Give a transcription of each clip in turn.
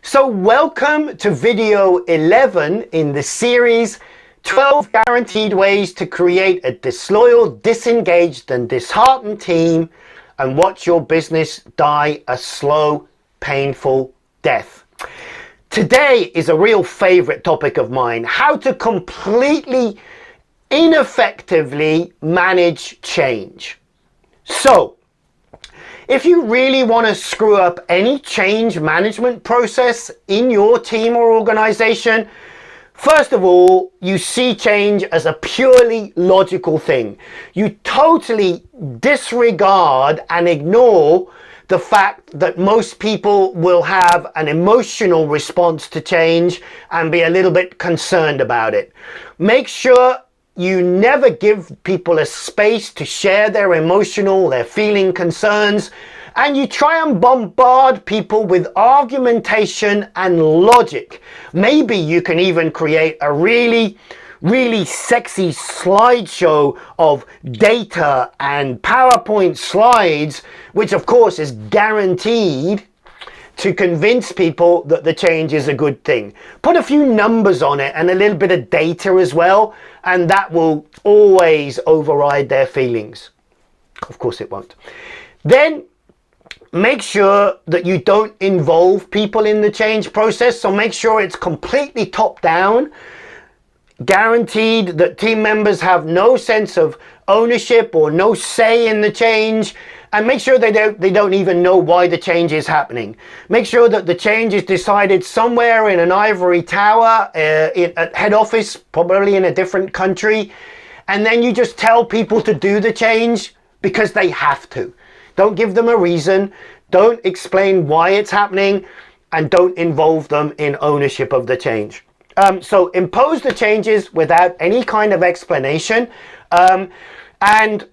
So welcome to video 11 in the series 12 guaranteed ways to create a disloyal, disengaged and disheartened team and watch your business die a slow, painful death. Today is a real favorite topic of mine: how to completely ineffectively manage change. So if you really want to screw up any change management process in your team or organization, first of all, you see change as a purely logical thing. You totally disregard and ignore the fact that most people will have an emotional response to change and be a little bit concerned about it. Make sure you never give people a space to share their emotional, their feeling concerns, and you try and bombard people with argumentation and logic. Maybe you can even create a really sexy slideshow of data and PowerPoint slides, which of course is guaranteed to convince people that the change is a good thing. Put a few numbers on it and a little bit of data as well, and that will always override their feelings. Of course it won't. Then make sure that you don't involve people in the change process. So make sure it's completely top down. Guaranteed that team members have no sense of ownership or no say in the change, and make sure they don't even know why the change is happening. Make sure that the change is decided somewhere in an ivory tower at head office, probably in a different country, and then you just tell people to do the change because they have to. Don't give them a reason, don't explain why it's happening, and don't involve them in ownership of the change. So impose the changes without any kind of explanation. And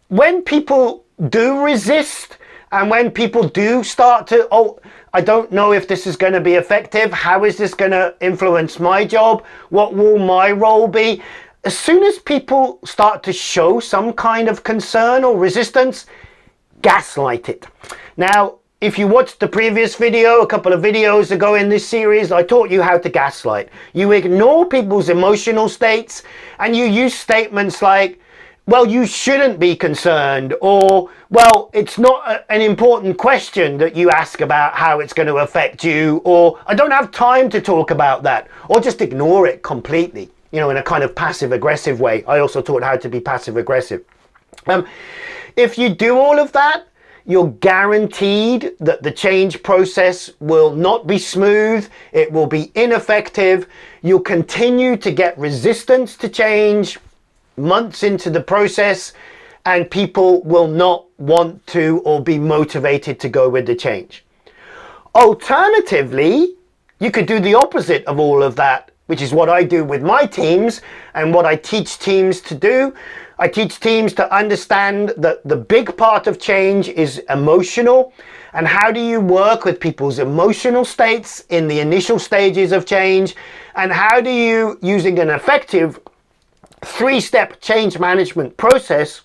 when people do resist, and when people do start to, oh, I don't know if this is going to be effective, how is this going to influence my job, what will my role be? As soon as people start to show some kind of concern or resistance, gaslight it. Now, if you watched the previous video, a couple of videos ago in this series, I taught you how to gaslight. You ignore people's emotional states and you use statements like, well, you shouldn't be concerned, or, well, it's not an important question that you ask about how it's going to affect you, or I don't have time to talk about that, or just ignore it completely, you know, in a kind of passive-aggressive way. I also taught how to be passive-aggressive. If you do all of that, you're guaranteed that the change process will not be smooth, it will be ineffective, you'll continue to get resistance to change months into the process, and people will not want to or be motivated to go with the change. Alternatively, you could do the opposite of all of that, which is what I do with my teams and what I teach teams to do. I teach teams to understand that the big part of change is emotional, and how do you work with people's emotional states in the initial stages of change, and how do you, using an effective 3-step change management process,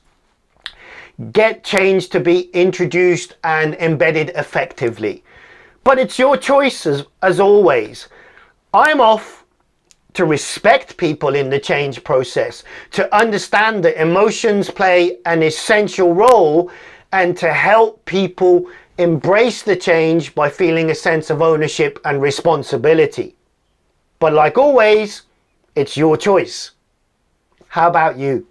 get change to be introduced and embedded effectively. But it's your choice as always. I'm off to respect people in the change process, to understand that emotions play an essential role, and to help people embrace the change by feeling a sense of ownership and responsibility. But like always, it's your choice. How about you?